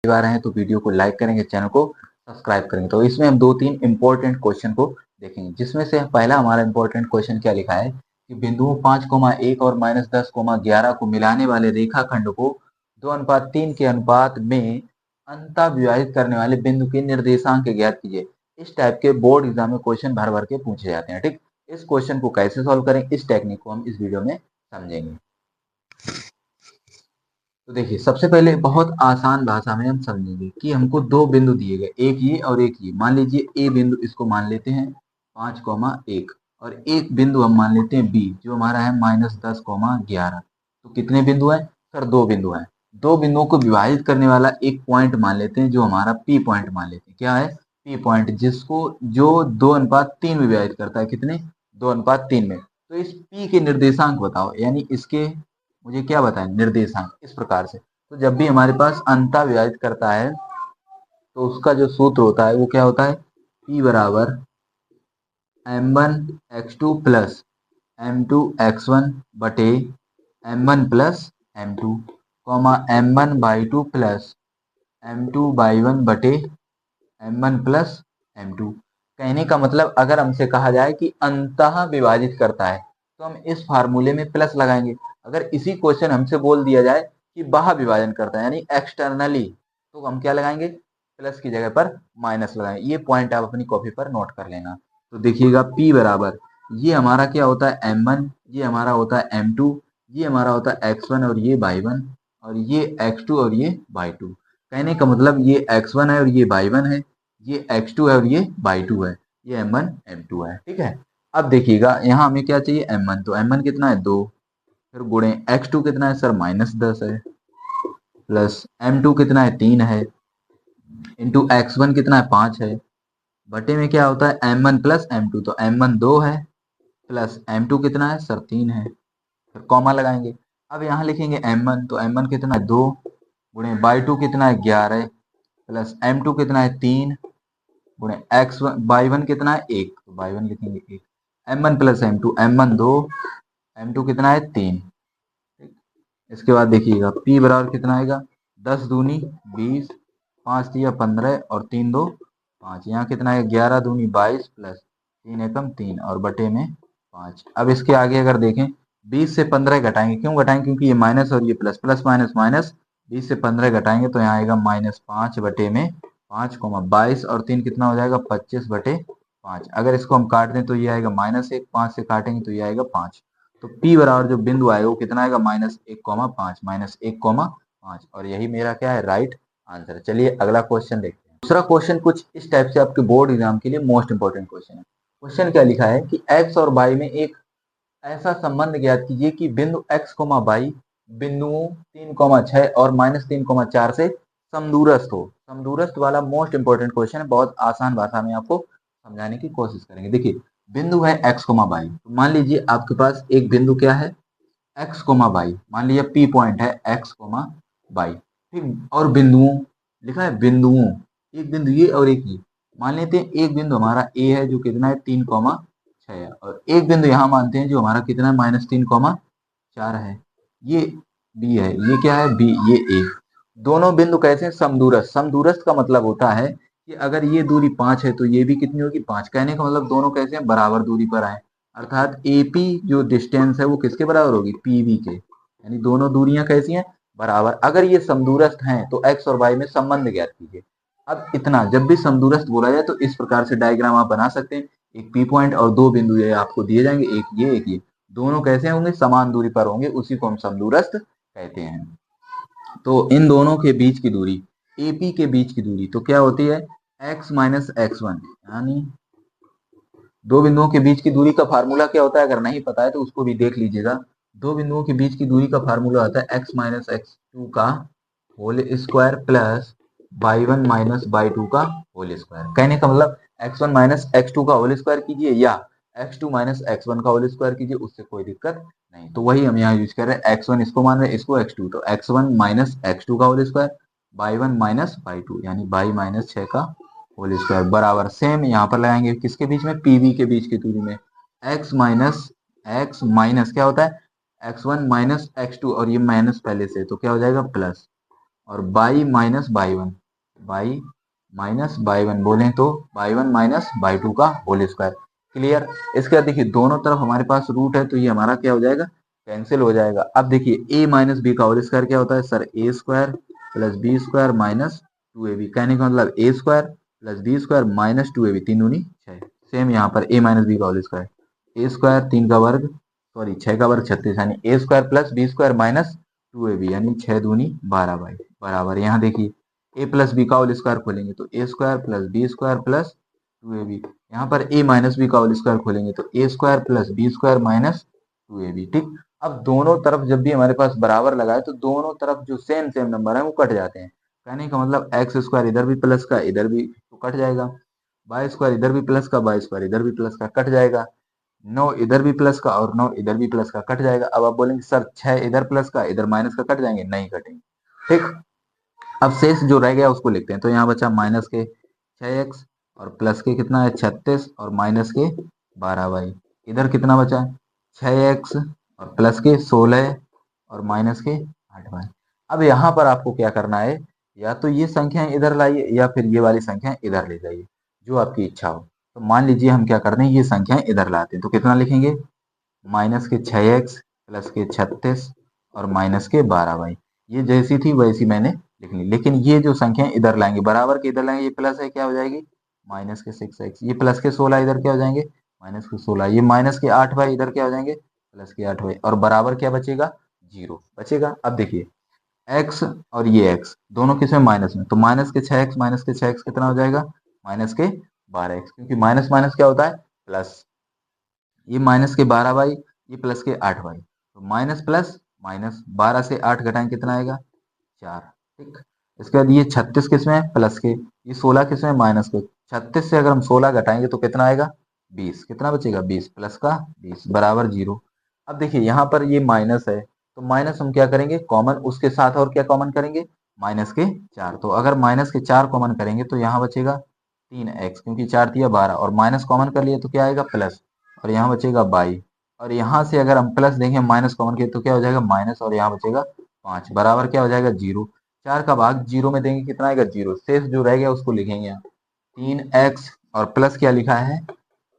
बार हैं तो वीडियो को लाइक करेंगे, चैनल को सब्सक्राइब करेंगे। तो इसमें हम 2-3 इंपॉर्टेंट क्वेश्चन को देखेंगे, जिसमें से पहला हमारा इंपॉर्टेंट क्वेश्चन क्या लिखा है कि बिंदुओं 5,1 और -10,11 को मिलाने वाले रेखाखंड को 2:3 के अनुपात में अंतः विभाजित करने वाले बिंदु के निर्देशांक ज्ञात कीजिए। इस टाइप के बोर्ड एग्जाम में क्वेश्चन भर भर के पूछे जाते हैं। ठीक, इस क्वेश्चन को कैसे सॉल्व करें, इस टेक्निक को हम इस वीडियो में समझेंगे। तो देखिए, सबसे पहले बहुत आसान भाषा में हम समझेंगे कि हमको दो बिंदु दिए गए, एक ये और एक ये। मान लीजिए ए बिंदु, इसको मान लेते हैं 5,1 और एक बिंदु हम मान लेते हैं बी, जो हमारा है -10,11। तो कितने बिंदु हैं सर? दो बिंदु हैं। दो बिंदुओं को विभाजित करने वाला एक पॉइंट मान लेते हैं, जो हमारा पी पॉइंट मान लेते हैं। क्या है? पी पॉइंट, जिसको जो 2:3 में विभाजित करता है। कितने? 2:3 में। तो इस पी के निर्देशांक बताओ, यानी इसके मुझे क्या बताएं? निर्देशांक। इस प्रकार से तो जब भी हमारे पास अंतः विभाजित करता है तो उसका जो सूत्र होता है वो क्या होता है? P बराबर m1x2 प्लस m2x1 बटे m1 plus m2 comma m1/2 plus m2/1 बटे m1 प्लस m2। कहने का मतलब, अगर हमसे कहा जाए कि अंतः विभाजित करता है तो हम इस फार्मूले में प्लस लगाएंगे। अगर इसी क्वेश्चन हमसे बोल दिया जाए कि बाह्य विभाजन करता है, यानी एक्सटर्नली, तो हम क्या लगाएंगे? प्लस की जगह पर माइनस लगाएंगे। ये पॉइंट आप अपनी कॉपी पर नोट कर लेना। तो देखिएगा, P बराबर, ये हमारा क्या होता है? m1, ये हमारा होता है m2, ये हमारा होता है x1 और ये y1, और ये x2 और ये y2। कहने का मतलब ये x1 है और ये y1 है, ये x2 है और ये y2 है, ये m1 m2 है। ठीक है, अब देखिएगा यहाँ हमें क्या चाहिए? m1। तो m1 कितना है? 2, फिर गुणे x2 कितना है सर? -10 है, प्लस m2 कितना है? 3 है, इंटू x1 कितना है? 5 है, बटे में क्या होता है? m1 plus m2। तो m1 2 है, प्लस m2 कितना है सर? 3 है, फिर कॉमा लगाएंगे। अब यहाँ लिखेंगे m1, तो m1 कितना है? 2, गुणे y2 कितना है? 11, प्लस m2 कितना है? 3, गुणे x1 y1 कितना है? 1, तो y1 लिखेंगे 1। m1 plus m2, m1 2, m2 कितना है? 3। ठीक, इसके बाद देखिएगा p बराबर कितना आएगा? 10 दूनी 20, 5 तिया 15 और 3 दो 5। यहाँ कितना है? 11 दूनी 22 प्लस 3 एकम 3 और बटे में 5। अब इसके आगे अगर देखें, 20 से 15 घटाएंगे। क्यों घटाएंगे? क्योंकि ये माइनस और ये प्लस, प्लस माइनस माइनस। 20 से 15 घटाएंगे तो यहाँ आएगा -5 बटे में 5, 22 और 3 कितना हो जाएगा? 25 बटे 5। अगर इसको हम काट दें तो ये आएगा -1, 5 से काटेंगे तो ये आएगा 5। तो P बराबर जो बिंदु आएगा वो कितना आएगा? -1,5, -1,5। और यही मेरा क्या है? राइट आंसर है। चलिए अगला क्वेश्चन देखते हैं। दूसरा क्वेश्चन कुछ इस टाइप से आपके बोर्ड एग्जाम के लिए मोस्ट इंपोर्टेंट क्वेश्चन है। क्वेश्चन क्या लिखा है कि x और y में एक ऐसा संबंध ज्ञात कीजिए कि बिंदु x, y बिंदुओं 3,6 और -3,4 से समदूरस्थ हो। समदूरस्थ वाला मोस्ट इंपोर्टेंट क्वेश्चन है, बहुत आसान भाषा में आपको समझाने की कोशिश करेंगे। देखिए, बिंदु है x, y। तो मान लीजिए आपके पास एक बिंदु क्या है? x, y। मान लीजिए P पॉइंट है x, y। ठीक, और बिंदुओं लिखा है, बिंदुओं, एक बिंदु ये और एक ये। मान लेते हैं एक बिंदु हमारा A है, जो कितना है? 3,6 है, और एक बिंदु यहाँ मानते हैं जो हमारा कितना है? -3,4 है। ये B है, ये क्या है? B, ये A। दोनों बिंदु कैसे हैं? समदूरस्थ। समदूरस्थ का मतलब होता है कि अगर ये दूरी 5 है तो ये भी कितनी होगी? 5। कहने का मतलब दोनों कैसे हैं? बराबर दूरी पर आए, अर्थात AP जो डिस्टेंस है वो किसके बराबर होगी? PB के। यानी दोनों दूरियां कैसी हैं? बराबर। अगर ये समदूरस्थ हैं तो x और y में संबंध ज्ञात कीजिए। अब इतना, जब भी समदूरस्थ बोला जाए तो इस प्रकार से डायग्राम आप बना सकते हैं। एक P पॉइंट और दो बिंदु ये आपको दिए जाएंगे, एक ये एक ये। दोनों कैसे होंगे? समान दूरी पर होंगे, उसी को हम समदूरस्थ कहते हैं। तो इन दोनों के बीच की दूरी, AP के बीच की दूरी तो क्या होती है? x minus x1। यानी दो बिंदुओं के बीच की दूरी का फार्मूला क्या होता है? अगर नहीं पता है तो उसको भी देख लीजिएगा। दो बिंदुओं के बीच की दूरी का फार्मूला होता है x माइनस x2 का whole square plus y1 minus y2 का होल स्क्वायर। कहने का मतलब x1 माइनस x2 का होल स्क्वायर कीजिए या x2 माइनस x1 का होल स्क्वायर कीजिए, उससे कोई दिक्कत नहीं। तो वही हम यहाँ यूज कर रहे हैं। x1 इसको मान रहे हैं, इसको x2, तो x1 माइनस x2 का whole square, y1 minus y2 यानी y माइनस 6 का होल स्क्वायर बराबर। सेम यहाँ पर लगाएंगे किसके बीच में? पीवी के बीच की दूरी में। x माइनस क्या होता है? x1 माइनस x2, और ये माइनस पहले से, तो क्या हो जाएगा? प्लस। और by minus by one, by minus by one बोले तो by one minus by two का होल स्क्वायर। क्लियर। इसके बाद देखिए दोनों तरफ हमारे पास रूट है तो ये हमारा क्या हो जाएगा, कैंसिल हो जाएगा। अब देखिए a माइनस बी का होल स्क्वायर क्या होता है sir, a square plus b square minus two a b, कहने का मतलब a square plus b square minus two a b, तीन दूनी छः। सेम यहाँ पर a माइनस बी का होल स्क्वायर, ए स्क्वायर तीन का वर्ग सॉरी छः का वर्ग छत्तीस, यानी a square plus b square minus two a b, यानी छः दूनी बारह बाई बराबर। यहाँ देखिए ए प्लस बी का होल स्क्वायर खोलेंगे तो a square plus b square plus two a b, यहाँ पर ए माइनस बी का होल स्क्वायर खोलेंगे तो a square plus b square minus two a b. ठीक। अब दोनों तरफ जब भी हमारे पास बराबर लगाए तो दोनों तरफ जो सेम सेम नंबर है वो कट जाते हैं। कहने का मतलब एक्स स्क्वायर इधर भी प्लस का इधर भी तो कट जाएगा, वाई स्क्वायर इधर भी प्लस का वाई स्क्वायर इधर भी प्लस का कट जाएगा, 9 इधर भी प्लस का और 9 इधर भी प्लस का कट जाएगा। अब आप बोलेंगे सर 6 इधर प्लस का इधर माइनस का कट जाएंगे, नहीं कटेंगे। ठीक। अब शेष जो रह गया उसको लिखते हैं तो यहाँ बचा माइनस के 6x और प्लस के कितना है 36 और माइनस के 12y। इधर कितना बचा 6x और प्लस के 16 और माइनस के 8y। अब यहाँ पर आपको क्या करना है, या तो ये संख्याएं इधर लाइए या फिर ये वाली संख्याएं इधर ले जाइए, जो आपकी इच्छा हो। तो मान लीजिए हम क्या करते हैं, ये संख्याएं इधर लाते हैं तो कितना लिखेंगे, माइनस के 6x प्लस के 36 और माइनस के 12y। ये जैसी थी वैसी मैंने लिख ली, लेकिन ये जो संख्याएं इधर लाएंगे बराबर के इधर लाएंगे, ये प्लस है क्या हो जाएगी माइनस के 6x, ये प्लस के 16 इधर क्या हो जाएंगे माइनस के 16, ये माइनस के 8y इधर क्या हो जाएंगे प्लस के 8y, और बराबर क्या बचेगा, जीरो बचेगा। अब देखिए x और ये x दोनों किस में माइनस में, तो माइनस के 6x माइनस के 6x कितना हो जाएगा माइनस के 12x, क्योंकि माइनस माइनस क्या होता है प्लस। ये माइनस के 12y ये प्लस के 8y, तो माइनस प्लस माइनस 12 से 8 घटाएं कितना आएगा 4। ठीक। इसके बाद ये 36 किसमें है प्लस के, ये 16 किसमें माइनस के, 36 से अगर हम 16 घटाएंगे तो कितना आएगा 20, कितना बचेगा 20 प्लस का 20 बराबर जीरो। अब देखिए यहाँ पर ये माइनस है तो माइनस हम क्या करेंगे कॉमन, उसके साथ और क्या कॉमन करेंगे माइनस के 4, तो अगर माइनस के 4 कॉमन करेंगे तो यहाँ बचेगा 3x, क्योंकि 4 तिया 12 और माइनस कॉमन कर लिए तो क्या आएगा प्लस, और यहाँ बचेगा 22, और यहाँ से अगर हम प्लस देंगे माइनस कॉमन किए तो क्या हो जाएगा माइनस, और यहाँ बचेगा 5 बराबर क्या हो जाएगा जीरो। 4 का भाग जीरो में देंगे कितना आएगा जीरो, शेष जो रह गया उसको लिखेंगे यहाँ 3x और प्लस क्या लिखा है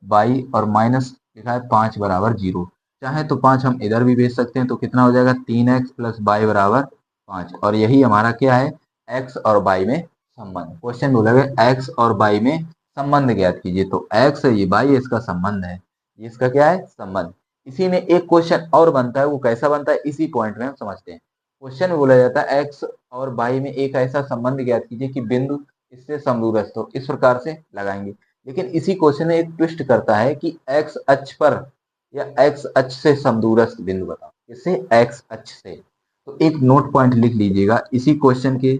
22 और माइनस लिखा है 5 बराबर जीरो। चाहे तो 5 हम इधर भी भेज सकते हैं तो कितना हो जाएगा 3x प्लस 22 बराबर 5, और यही हमारा क्या है x और y में संबंध। क्वेश्चन बोला गया x और y में संबंध ज्ञात कीजिए, तो x है ये y इसका संबंध है, ये इसका क्या है संबंध। इसी में एक क्वेश्चन और बनता है, वो कैसा बनता है इसी पॉइंट में हम समझते हैं। क्वेश्चन में बोला जाता है x और y में एक ऐसा संबंध ज्ञात कीजिए कि बिंदु इससे समदूरस्थ हो, इस प्रकार से लगाएंगे। लेकिन इसी क्वेश्चन में एक ट्विस्ट करता है कि x अक्ष पर या x अक्ष से समदूरस्थ बिंदु बताओ, इससे x अक्ष से। तो एक नोट पॉइंट लिख लीजिएगा इसी क्वेश्चन के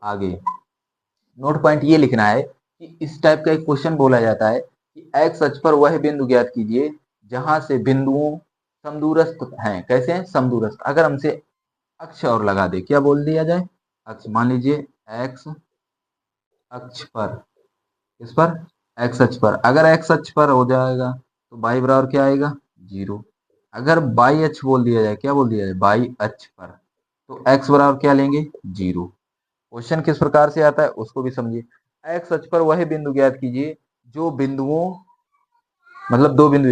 आगे, नोट पॉइंट ये लिखना है कि इस टाइप का एक क्वेश्चन बोला जाता है कि x अक्ष पर वह बिंदु ज्ञात कीजिए जहां से बिंदुओं समदूरस्थ हैं, कैसे हैं समदूरस्थ। अगर हमसे अक्ष और लगा दे, क्या बोल दिया जाए अक्ष, मान लीजिए x अक्ष पर, इस पर x अक्ष पर, अगर x अक्ष पर हो जाएगा तो y बराबर क्या आएगा जीरो। अगर y अक्ष बोल दिया जाए, क्या बोल दिया जाए y अक्ष पर, तो x बराबर क्या लेंगे जीरो। क्वेश्चन किस प्रकार से आता है उसको भी समझिए। x अक्ष पर वह बिंदु ज्ञात कीजिए जो बिंदुओं मतलब दो बिंदु